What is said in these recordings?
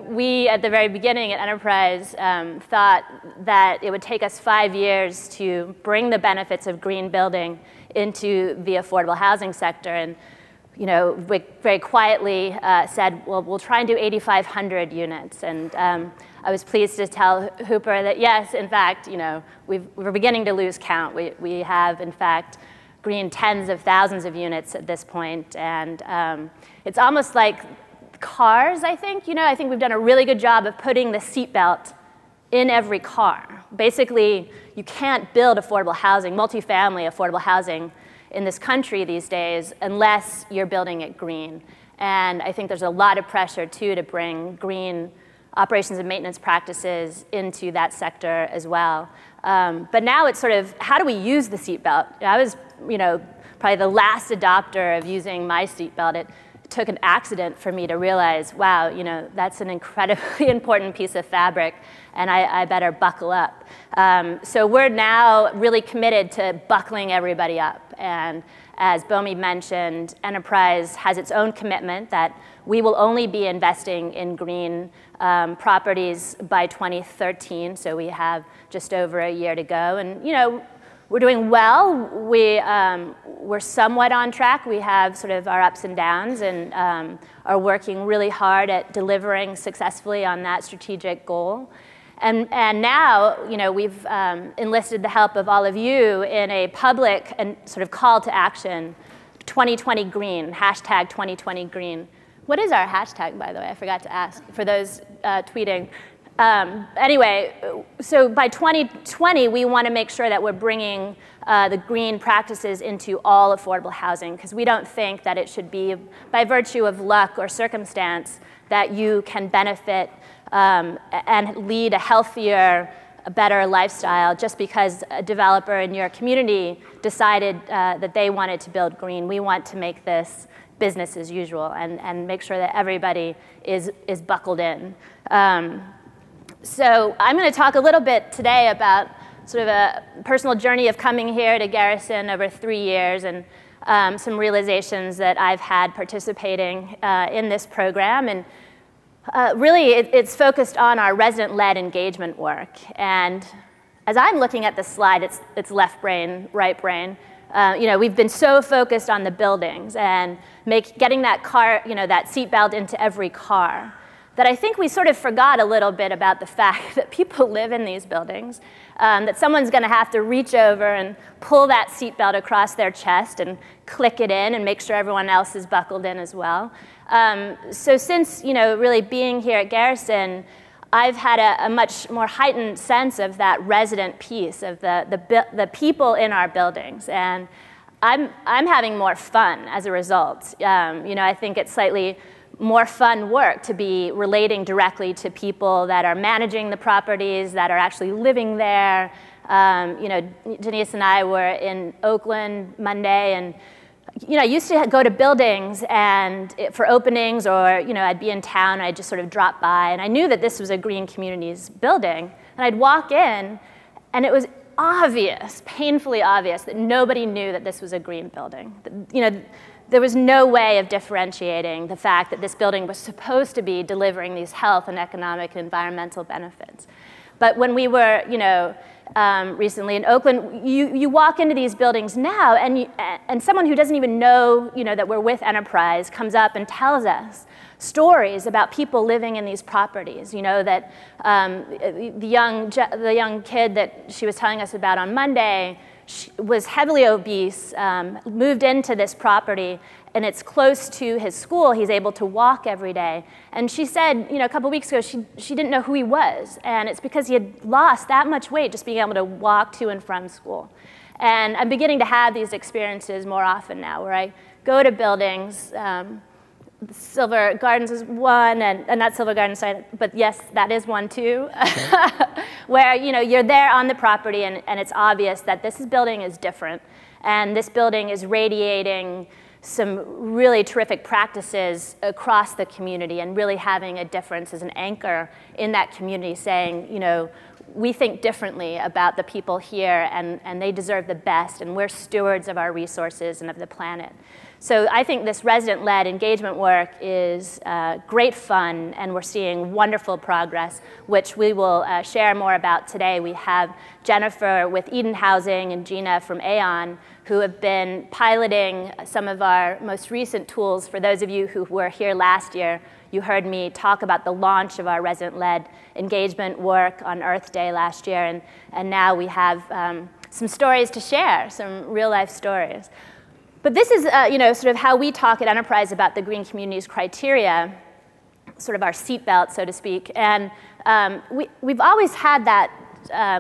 We, at the very beginning at Enterprise, thought that it would take us 5 years to bring the benefits of green building into the affordable housing sector. And we very quietly said, well, we'll try and do 8,500 units. And I was pleased to tell Hooper that, yes, in fact, we're beginning to lose count. We have, in fact, green tens of thousands of units at this point. And it's almost like cars, I think. I think we've done a really good job of putting the seatbelt in every car. Basically, you can't build affordable housing, multifamily affordable housing in this country these days unless you're building it green. And I think there's a lot of pressure, too, to bring green operations and maintenance practices into that sector as well. But now it's sort of, how do we use the seatbelt? I was, probably the last adopter of using my seatbelt. It took an accident for me to realize, wow, that's an incredibly important piece of fabric, and I better buckle up. So we're now really committed to buckling everybody up. And as Bomi mentioned, Enterprise has its own commitment that we will only be investing in green properties by 2013. So we have just over a year to go. And we're doing well. We're somewhat on track. We have sort of our ups and downs, and are working really hard at delivering successfully on that strategic goal. And now, we've enlisted the help of all of you in a public and sort of call to action, 2020 Green, hashtag 2020 Green. What is our hashtag, by the way? I forgot to ask for those tweeting. Anyway, so by 2020, we want to make sure that we're bringing the green practices into all affordable housing, because we don't think that it should be by virtue of luck or circumstance that you can benefit and lead a healthier, a better lifestyle just because a developer in your community decided that they wanted to build green. We want to make this business as usual and make sure that everybody is buckled in. So I'm going to talk a little bit today about sort of a personal journey of coming here to Garrison over 3 years, and some realizations that I've had participating in this program. And really, it's focused on our resident-led engagement work. And as I'm looking at the slide, it's left brain, right brain. We've been so focused on the buildings and getting that car, that seatbelt into every car, that I think we sort of forgot a little bit about the fact that people live in these buildings, that someone's going to have to reach over and pull that seatbelt across their chest and click it in and make sure everyone else is buckled in as well. So since really being here at Garrison, I've had a much more heightened sense of that resident piece of the people in our buildings, and I'm having more fun as a result. I think it's slightly more fun work to be relating directly to people that are managing the properties, that are actually living there. Denise and I were in Oakland Monday, and I used to go to buildings and for openings, or I'd be in town and I'd just sort of drop by, and I knew that this was a Green Communities building, and I'd walk in and it was obvious, painfully obvious, that nobody knew that this was a green building. There was no way of differentiating the fact that this building was supposed to be delivering these health and economic and environmental benefits. But when we were, recently in Oakland, you walk into these buildings now, and someone who doesn't even know, that we're with Enterprise comes up and tells us stories about people living in these properties. That the young kid that she was telling us about on Monday, she was heavily obese, moved into this property, and it's close to his school. He's able to walk every day. And she said, a couple weeks ago, she didn't know who he was. And it's because he had lost that much weight just being able to walk to and from school. And I'm beginning to have these experiences more often now, where I go to buildings. Silver Gardens is one, and not Silver Gardens, but yes, that is one too, where you're there on the property, and it's obvious that this building is different, and this building is radiating some really terrific practices across the community, and really having a difference as an anchor in that community, saying, we think differently about the people here, and they deserve the best, and we're stewards of our resources and of the planet. So I think this resident-led engagement work is great fun, and we're seeing wonderful progress, which we will share more about today. We have Jennifer with Eden Housing and Gina from Aon, who have been piloting some of our most recent tools. For those of you who were here last year, you heard me talk about the launch of our resident-led engagement work on Earth Day last year, and now we have some stories to share, some real-life stories. But this is sort of how we talk at Enterprise about the green communities criteria, sort of our seatbelt, so to speak. And we've always had that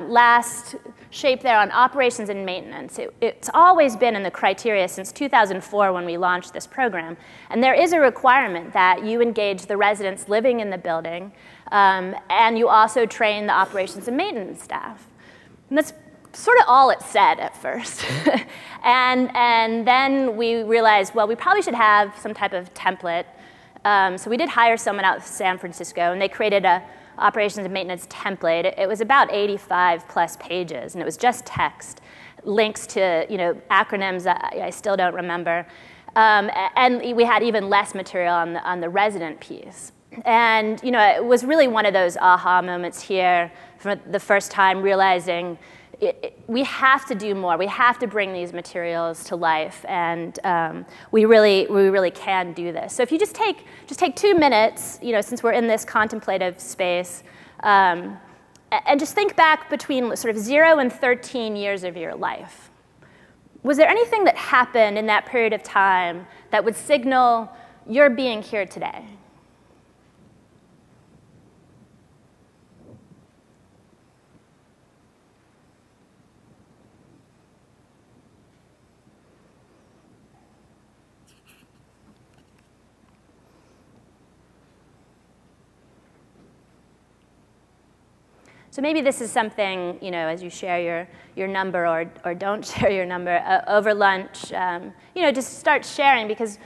last shape there on operations and maintenance. It's always been in the criteria since 2004 when we launched this program. And there is a requirement that you engage the residents living in the building, and you also train the operations and maintenance staff. And that's sort of all it said at first. and then we realized, well, we probably should have some type of template. So we did hire someone out of San Francisco, and they created a operations and maintenance template. It was about 85 plus pages, and it was just text, links to acronyms I still don't remember. And we had even less material on the resident piece. And it was really one of those aha moments here for the first time, realizing we have to do more. We have to bring these materials to life, and we really can do this. So if you just take 2 minutes, since we're in this contemplative space, and just think back between sort of 0 and 13 years of your life. Was there anything that happened in that period of time that would signal your being here today? So maybe this is something, as you share your number or don't share your number over lunch, just start sharing, because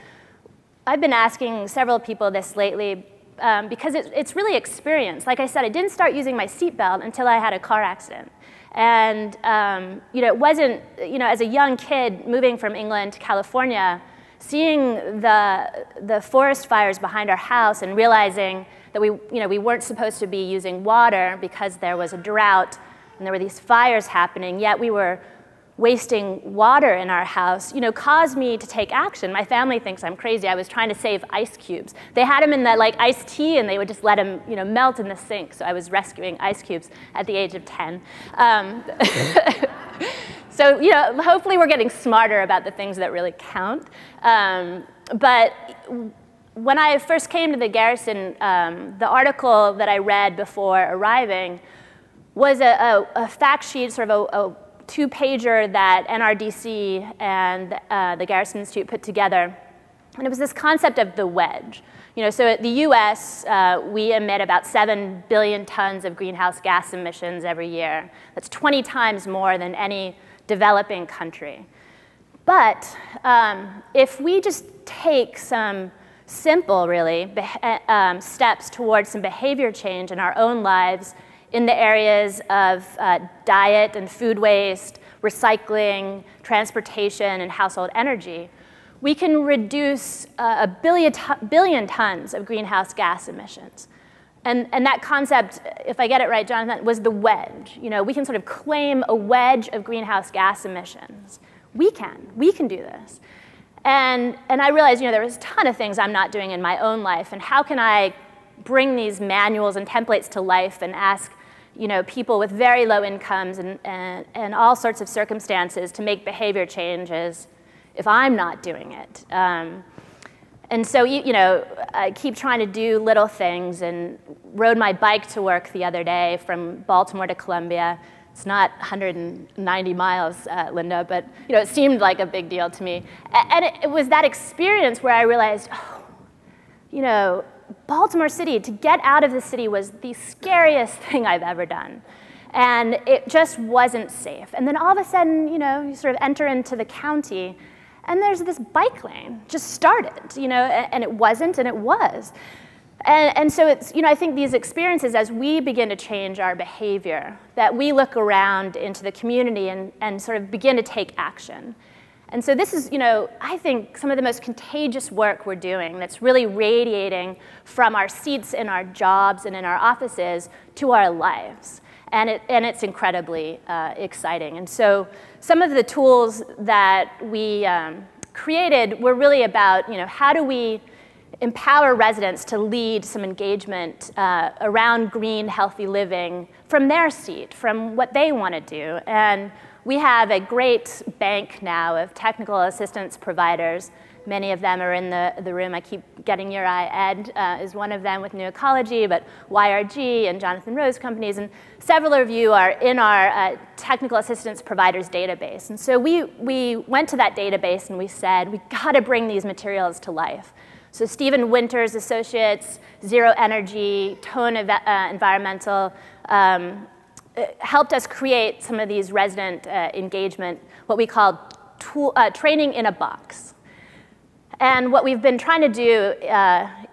I've been asking several people this lately because it's really experience. Like I said, I didn't start using my seatbelt until I had a car accident. And it wasn't, as a young kid moving from England to California, seeing the forest fires behind our house and realizing that we weren't supposed to be using water because there was a drought and there were these fires happening, yet we were wasting water in our house, caused me to take action. My family thinks I'm crazy. I was trying to save ice cubes. They had them in that iced tea, and they would just let them melt in the sink. So I was rescuing ice cubes at the age of 10. So hopefully we're getting smarter about the things that really count. But when I first came to the Garrison, the article that I read before arriving was a fact sheet, sort of a 2-pager that NRDC and the Garrison Institute put together. And it was this concept of the wedge. So at the US, we emit about 7 billion tons of greenhouse gas emissions every year. That's 20 times more than any developing country. But if we just take some simple, really, steps towards some behavior change in our own lives in the areas of diet and food waste, recycling, transportation, and household energy, we can reduce a billion tons of greenhouse gas emissions. And that concept, if I get it right, Jonathan, was the wedge. We can sort of claim a wedge of greenhouse gas emissions. We can do this. And I realized, there was a ton of things I'm not doing in my own life, and how can I bring these manuals and templates to life and ask, people with very low incomes and all sorts of circumstances to make behavior changes if I'm not doing it. And so, I keep trying to do little things, and rode my bike to work the other day from Baltimore to Columbia. It's not 190 miles, Linda, but it seemed like a big deal to me. And it was that experience where I realized, Baltimore City, to get out of the city was the scariest thing I've ever done. And it just wasn't safe. And then all of a sudden, you sort of enter into the county, and there's this bike lane just started, and it wasn't, and it was. And so it's, I think these experiences, as we begin to change our behavior, that we look around into the community and sort of begin to take action. And so this is, I think, some of the most contagious work we're doing that's really radiating from our seats in our jobs and in our offices to our lives. And it's incredibly exciting. And so some of the tools that we created were really about, how do we empower residents to lead some engagement around green, healthy living from their seat, from what they want to do. And we have a great bank now of technical assistance providers. Many of them are in the room. I keep getting your eye. Ed is one of them with New Ecology, but YRG and Jonathan Rose companies, and several of you are in our technical assistance providers database. And so we went to that database and we said, we got to bring these materials to life. So Stephen Winter's associates, Zero Energy, Tone Environmental, helped us create some of these resident engagement, what we call training in a box. And what we've been trying to do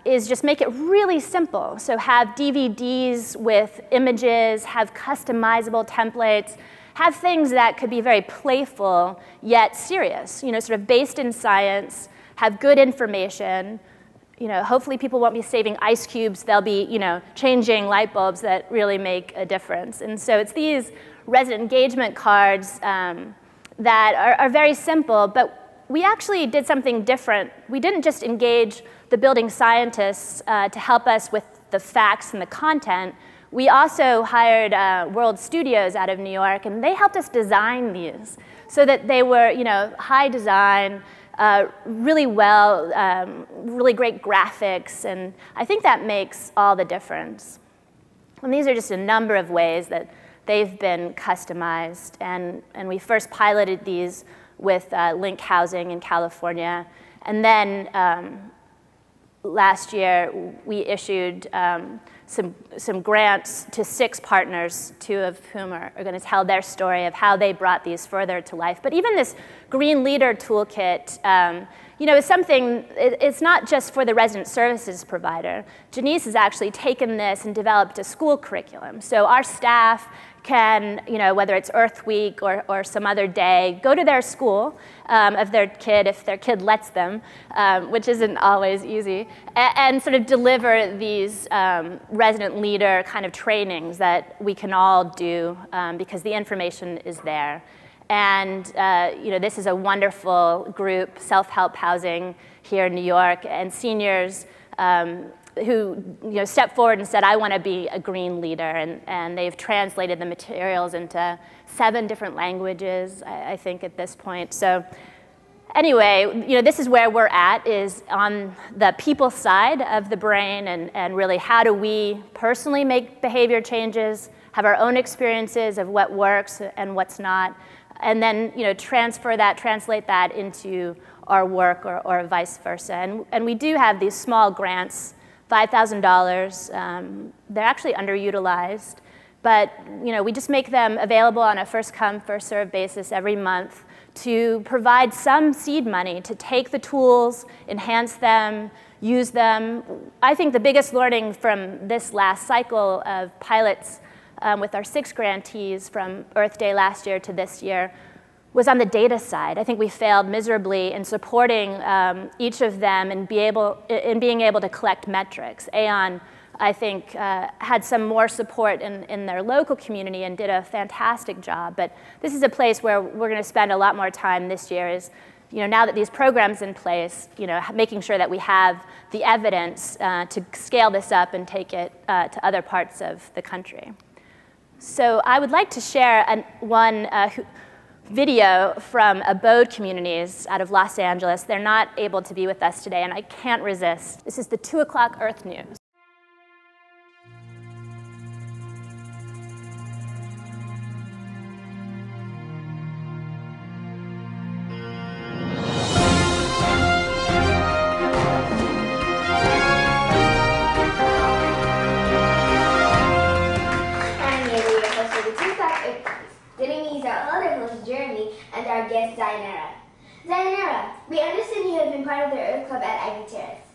is just make it really simple. So have DVDs with images, have customizable templates, have things that could be very playful yet serious, sort of based in science, have good information. Hopefully people won't be saving ice cubes. They'll be, changing light bulbs that really make a difference. And so it's these resident engagement cards that are very simple, but we actually did something different. We didn't just engage the building scientists to help us with the facts and the content. We also hired World Studios out of New York, and they helped us design these so that they were, high design, really well, really great graphics, and I think that makes all the difference. And these are just a number of ways that they've been customized, and we first piloted these with Link Housing in California, and then last year we issued some grants to 6 partners, 2 of whom are going to tell their story of how they brought these further to life. But even this Green Leader Toolkit, is something, it's not just for the resident services provider. Janice has actually taken this and developed a school curriculum. So our staff can, whether it's Earth Week or some other day, go to their school of their kid, if their kid lets them, which isn't always easy, and sort of deliver these resident leader kind of trainings that we can all do because the information is there. And this is a wonderful group, Self-Help Housing here in New York, and seniors who stepped forward and said, I want to be a green leader, and they've translated the materials into 7 different languages, I think, at this point. So anyway, this is where we're at, is on the people side of the brain, and really how do we personally make behavior changes, have our own experiences of what works and what's not, and then translate that into our work or vice versa. And we do have these small grants, $5,000. They're actually underutilized, but we just make them available on a first-come, first-served basis every month to provide some seed money to take the tools, enhance them, use them. I think the biggest learning from this last cycle of pilots with our 6 grantees from Earth Day last year to this year was on the data side. I think we failed miserably in supporting each of them and being able to collect metrics. Aon, I think, had some more support in their local community and did a fantastic job. But this is a place where we're going to spend a lot more time this year is, now that these programs in place, making sure that we have the evidence to scale this up and take it to other parts of the country. So I would like to share one video from abode communities out of Los Angeles. They're not able to be with us today, and I can't resist. This is the 2 o'clock Earth News. And our guest, Zainara. Zainara, we understand you have been part of the Earth Club at Ivy Terrace.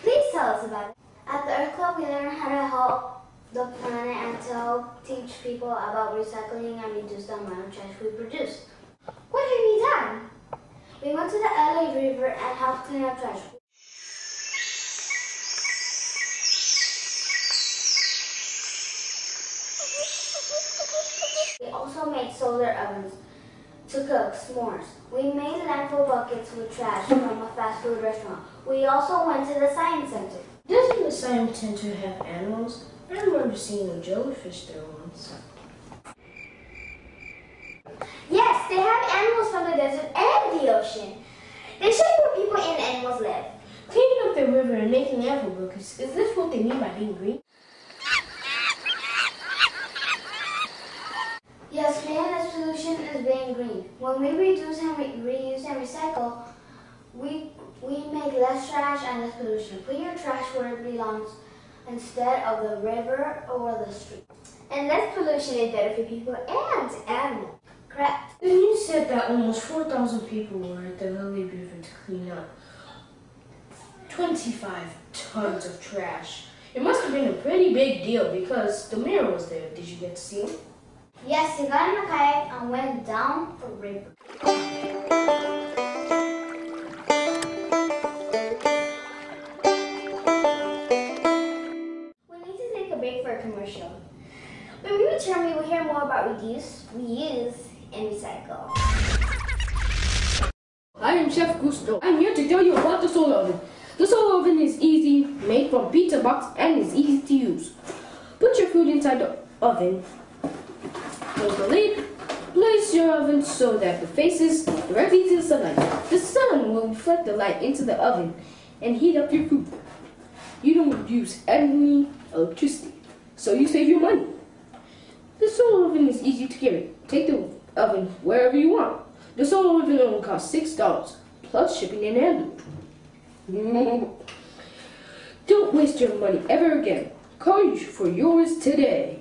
Please tell us about it. At the Earth Club, we learn how to help the planet and to help teach people about recycling and reduce the amount of trash we produce. What have we done? We went to the LA River and helped clean up trash. We also made solar ovens to cook s'mores. We made landfill buckets with trash from a fast food restaurant. We also went to the science center. Doesn't the science center have animals? I remember seeing a jellyfish there once. Yes, they have animals from the desert and the ocean. They show you where people and animals live. Cleaning up the river and making landfill buckets, is this what they mean by being green? Yes, cleaning pollution is being green. When we reduce and reuse and recycle, we make less trash and less pollution. Put your trash where it belongs instead of the river or the street. And less pollution is better for people and animals. Correct. Then you said that almost 4,000 people were at the LA River to clean up 25 tons of trash. It must have been a pretty big deal because the mayor was there. Did you get to see him? Yes, he got in a kayak and went down the river. We need to take a break for a commercial. When we return, we will hear more about reduce, reuse, and recycle. I am Chef Gusto. I'm here to tell you about the solar oven. The solar oven is easy, made from pizza box, and is easy to use. Put your food inside the oven. Close the lid. Place your oven so that the faces directly to the sunlight. The sun will reflect the light into the oven and heat up your food. You don't use any electricity, so you save your money. The solar oven is easy to carry. Take the oven wherever you want. The solar oven only costs $6 plus shipping and handling. Don't waste your money ever again. Call for yours today.